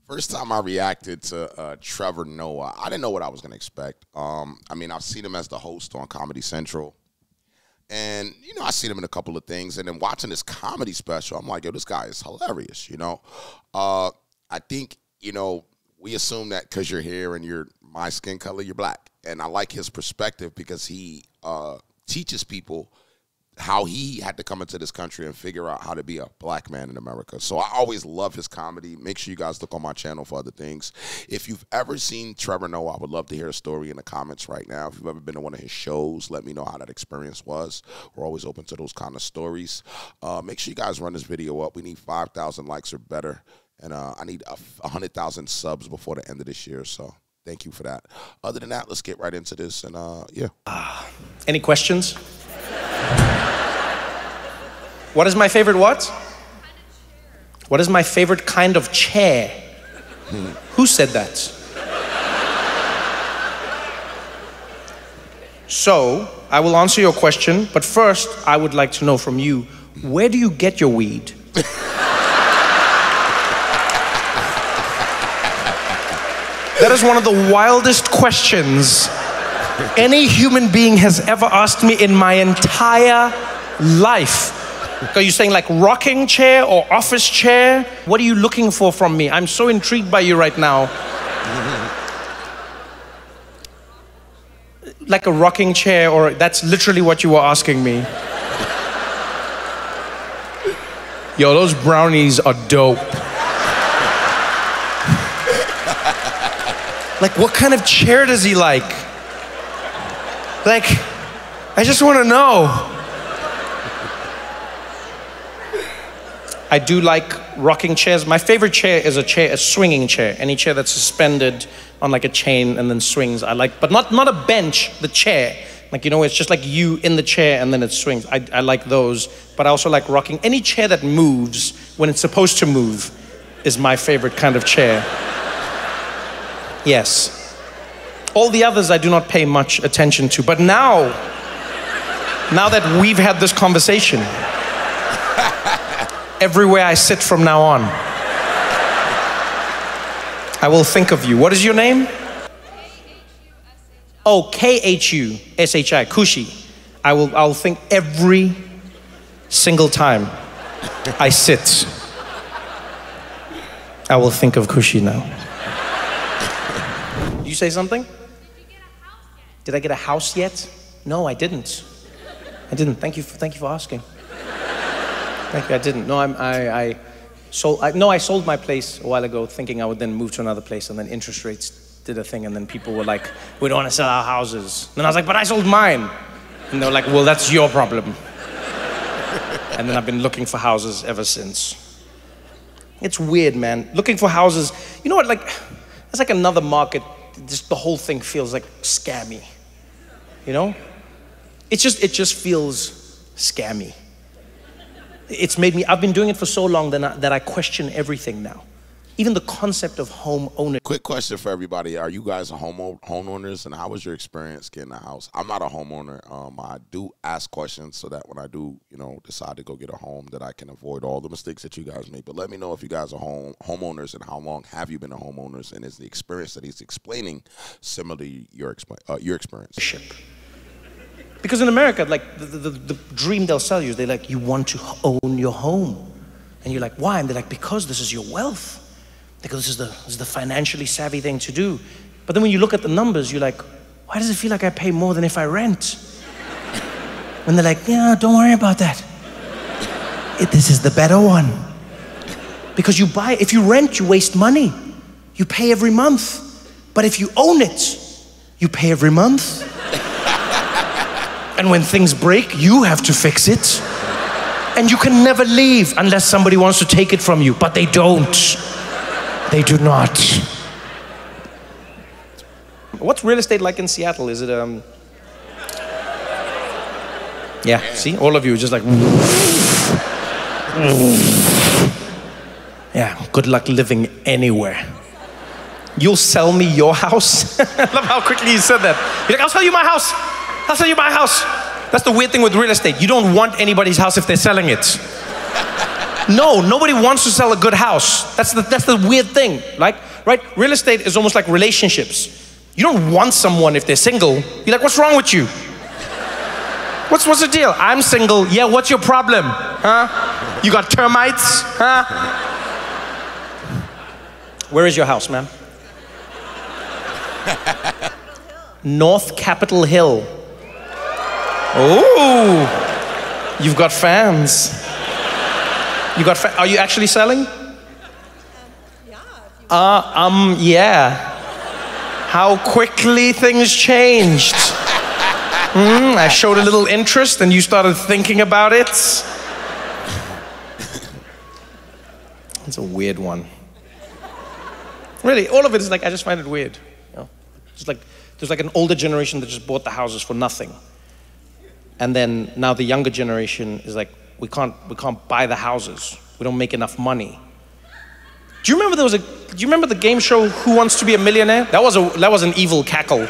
First time I reacted to Trevor Noah, I didn't know what I was going to expect. I mean, I've seen him as the host on Comedy Central. And, you know, I've seen him in a couple of things. And then watching this comedy special, I'm like, yo, this guy is hilarious, you know. I think, you know, we assume that because you're here and you're my skin color, you're black. And I like his perspective because he teaches people how he had to come into this country and figure out how to be a black man in America. So I always love his comedy. Make sure you guys look on my channel for other things. If you've ever seen Trevor Noah, I would love to hear a story in the comments right now. If you've ever been to one of his shows, let me know how that experience was. We're always open to those kind of stories. Make sure you guys run this video up. We need 5,000 likes or better. And I need 100,000 subs before the end of this year. So thank you for that. Other than that, let's get right into this. And yeah. Any questions? What is my favorite what? What is my favorite kind of chair? Who said that? So, I will answer your question, but first I would like to know from you, where do you get your weed? That is one of the wildest questions any human being has ever asked me in my entire life. Are you saying like rocking chair or office chair? What are you looking for from me? I'm so intrigued by you right now. Like a rocking chair, or that's literally what you were asking me. Yo, those brownies are dope. Like, what kind of chair does he like? Like, I just want to know. I do like rocking chairs. My favorite chair is a swinging chair. Any chair that's suspended on like a chain and then swings. I like, but not a bench, the chair. Like, you know, it's just like you in the chair and then it swings. I like those, but I also like rocking. Any chair that moves when it's supposed to move is my favorite kind of chair. Yes. All the others I do not pay much attention to, but now that we've had this conversation, everywhere I sit from now on, I will think of you. What is your name? Oh, K-H-U-S-H-I, Kushi. I'll think every single time I sit. I will think of Kushi now. Did you say something? Did I get a house yet? No, I didn't. Thank you for asking. Thank you. I didn't. No, I sold my place a while ago, thinking I would then move to another place, and then interest rates did a thing, and then people were like, "We don't want to sell our houses." And then I was like, "But I sold mine," and they were like, "Well, that's your problem." And then I've been looking for houses ever since. It's weird, man. Looking for houses. You know what? Like, it's like another market. Just the whole thing feels like scammy. You know? It just feels scammy. It's made me, I've been doing it for so long that I question everything now. Even the concept of home ownership. Quick question for everybody. Are you guys homeowners, and how was your experience getting a house? I'm not a homeowner. I do ask questions so that when I do, you know, decide to go get a home, that I can avoid all the mistakes that you guys make. But let me know if you guys are homeowners, and how long have you been a homeowners, and is the experience that he's explaining similar to your experience? Because in America, like the dream they'll sell you is you want to own your home. And you're like, why? And they're like, because this is your wealth. Because this is the financially savvy thing to do. But then when you look at the numbers, you're like, why does it feel like I pay more than if I rent? And they're like, yeah, don't worry about that. This is the better one. Because if you rent, you waste money. You pay every month. But if you own it, you pay every month. And when things break, you have to fix it. And you can never leave unless somebody wants to take it from you. But they don't. They do not. What's real estate like in Seattle? Is it, yeah, see, all of you are just like, yeah, good luck living anywhere. You'll sell me your house? I love how quickly you said that. You're like, I'll sell you my house. I'll sell you my house. That's the weird thing with real estate. You don't want anybody's house if they're selling it. No, nobody wants to sell a good house. That's the weird thing, right? Real estate is almost like relationships. You don't want someone if they're single. You're like, what's wrong with you? What's the deal? I'm single. Yeah, what's your problem? Huh? You got termites? Huh? Where is your house, ma'am? North Capitol Hill. Oh, you've got fans. Are you actually selling? Yeah. How quickly things changed. I showed a little interest and you started thinking about it. It's a weird one. Really, all of it is like, I just find it weird. You know? It's like, there's like an older generation that just bought the houses for nothing. And then now the younger generation is like, we can't buy the houses. We don't make enough money. Do you remember do you remember the game show Who Wants to Be a Millionaire? That was an evil cackle.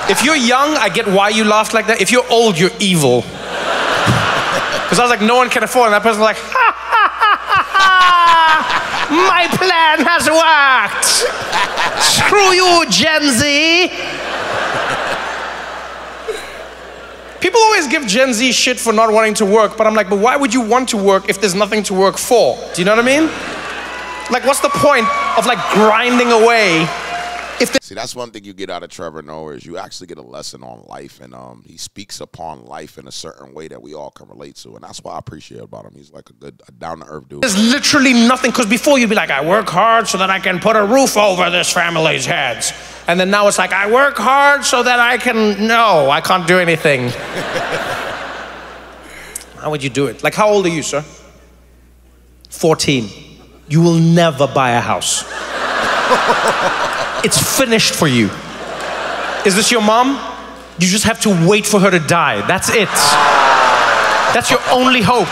If you're young, I get why you laughed like that. If you're old, you're evil. Because I was like, no one can afford it. And that person was like, ha ha ha ha ha! My plan has worked! Screw you, Gen Z! People always give Gen Z shit for not wanting to work, but I'm like, but why would you want to work if there's nothing to work for? Do you know what I mean? Like, what's the point of like grinding away? See, that's one thing you get out of Trevor Noah is you actually get a lesson on life, and he speaks upon life in a certain way that we all can relate to, and that's what I appreciate about him. He's like a down-to-earth dude. There's literally nothing, because before you'd be like, I work hard so that I can put a roof over this family's heads. And then now it's like, I work hard so that I can't do anything. How would you do it? Like, how old are you, sir? 14. You will never buy a house. It's finished for you. Is this your mom? You just have to wait for her to die. That's it. That's your only hope.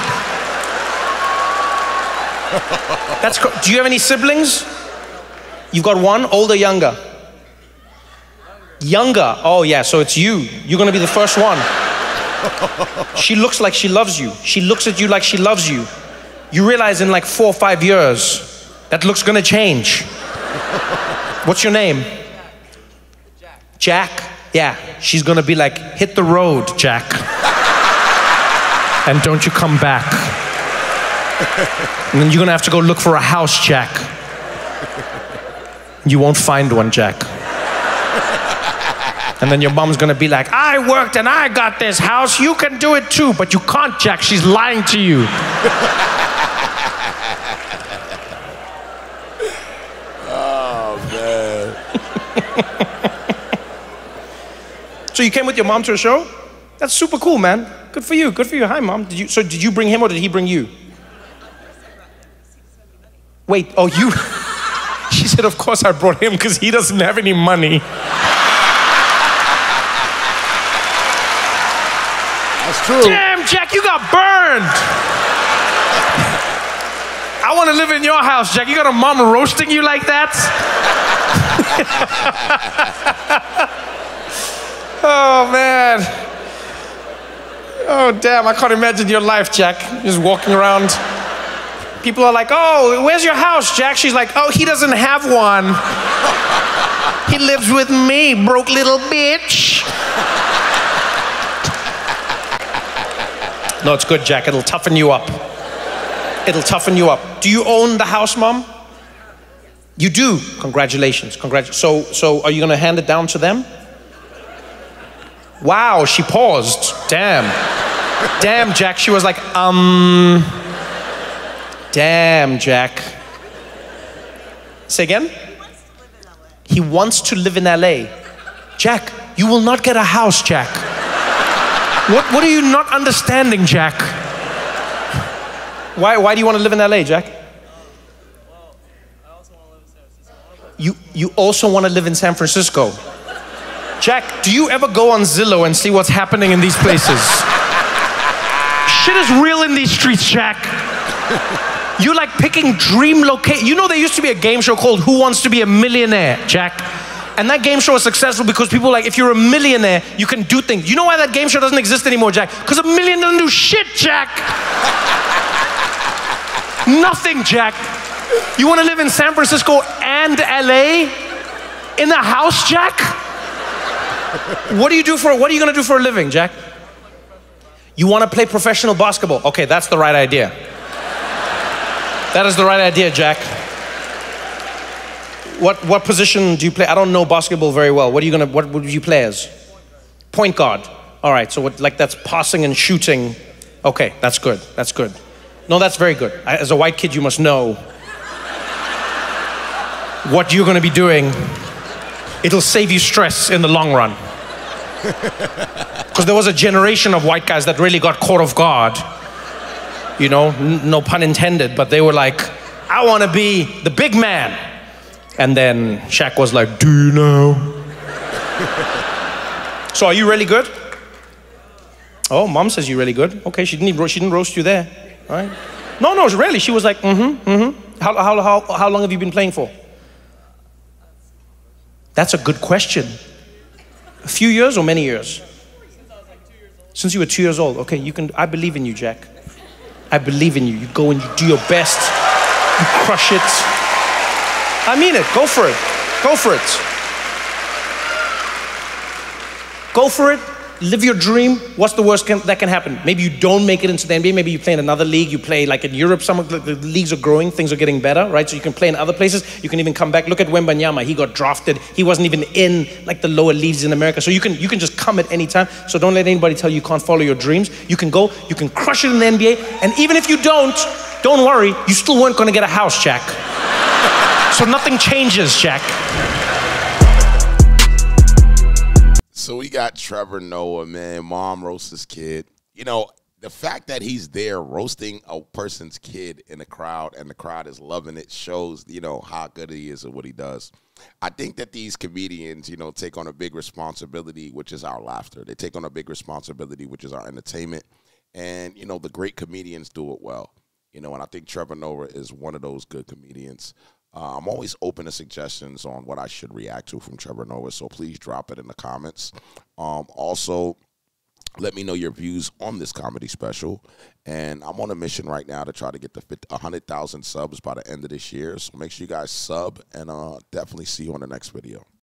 Do you have any siblings? You've got one, old or younger? Younger. Oh yeah, so it's you. You're gonna be the first one. She looks like she loves you. She looks at you like she loves you. You realize in like 4 or 5 years, that look's gonna change. What's your name? Jack? Yeah, she's gonna be like, hit the road, Jack. And don't you come back. And then you're gonna have to go look for a house, Jack. You won't find one, Jack. And then your mom's gonna be like, I worked and I got this house, you can do it too, but you can't, Jack, she's lying to you. So you came with your mom to a show? That's super cool, man. Good for you, good for you. Hi, mom. Did you bring him or did he bring you? Wait, oh, you? She said, of course I brought him because he doesn't have any money. That's true. Damn, Jack, you got burned. I want to live in your house, Jack. You got a mom roasting you like that? Oh, man. Oh, damn, I can't imagine your life, Jack. Just walking around. People are like, oh, where's your house, Jack? She's like, oh, he doesn't have one. He lives with me, broke little bitch. No, it's good, Jack. It'll toughen you up. It'll toughen you up. Do you own the house, Mom? You do? Congratulations. So are you going to hand it down to them? Wow, she paused. Damn. Damn, Jack. She was like, Damn, Jack. Say again? He wants to live in LA. Jack, you will not get a house, Jack. What are you not understanding, Jack? Why do you want to live in LA, Jack? Well, I also want to live in San Francisco. You also want to live in San Francisco? Jack, do you ever go on Zillow and see what's happening in these places? Shit is real in these streets, Jack. You're like picking dream location. You know there used to be a game show called Who Wants to Be a Millionaire, Jack? And that game show was successful because people were like, if you're a millionaire, you can do things. You know why that game show doesn't exist anymore, Jack? Because a million doesn't do shit, Jack. Nothing, Jack. You want to live in San Francisco and LA in a house, Jack? What are you going to do for a living, Jack? You want to play professional basketball? Okay, that's the right idea. That is the right idea, Jack. What position do you play? I don't know basketball very well. What would you play as? Point guard. All right, so that's passing and shooting. Okay, that's good. That's good. No, that's very good. As a white kid, you must know what you're going to be doing. It'll save you stress in the long run. Because there was a generation of white guys that really got caught off guard. You know, no pun intended, but they were like, I want to be the big man. And then Shaq was like, do you know? So are you really good? Oh, mom says you're really good. Okay, she didn't roast you there, all right? No, really. She was like, How long have you been playing for? That's a good question. A few years or many years? Since I was like 2 years old. Since you were 2 years old. Okay, I believe in you, Jack. I believe in you. You go and you do your best. You crush it. I mean it. Go for it. Go for it. Go for it. Live your dream. What's the worst that can happen? Maybe you don't make it into the NBA. Maybe you play in another league. You play like in Europe. Some of the leagues are growing. Things are getting better, right? So you can play in other places. You can even come back. Look at Wembanyama. He got drafted. He wasn't even in like the lower leagues in America. So you can just come at any time. So don't let anybody tell you can't follow your dreams. You can go. You can crush it in the NBA. And even if you don't worry. You still weren't going to get a house, Jack. So nothing changes, Jack. So we got Trevor Noah, man. Mom roasts his kid. You know, the fact that he's there roasting a person's kid in the crowd and the crowd is loving it shows, you know, how good he is at what he does. I think that these comedians, you know, take on a big responsibility, which is our laughter. They take on a big responsibility, which is our entertainment. And, you know, the great comedians do it well. You know, and I think Trevor Noah is one of those good comedians. I'm always open to suggestions on what I should react to from Trevor Noah, so please drop it in the comments. Also, let me know your views on this comedy special. And I'm on a mission right now to try to get to 100,000 subs by the end of this year. So make sure you guys sub, and definitely see you on the next video.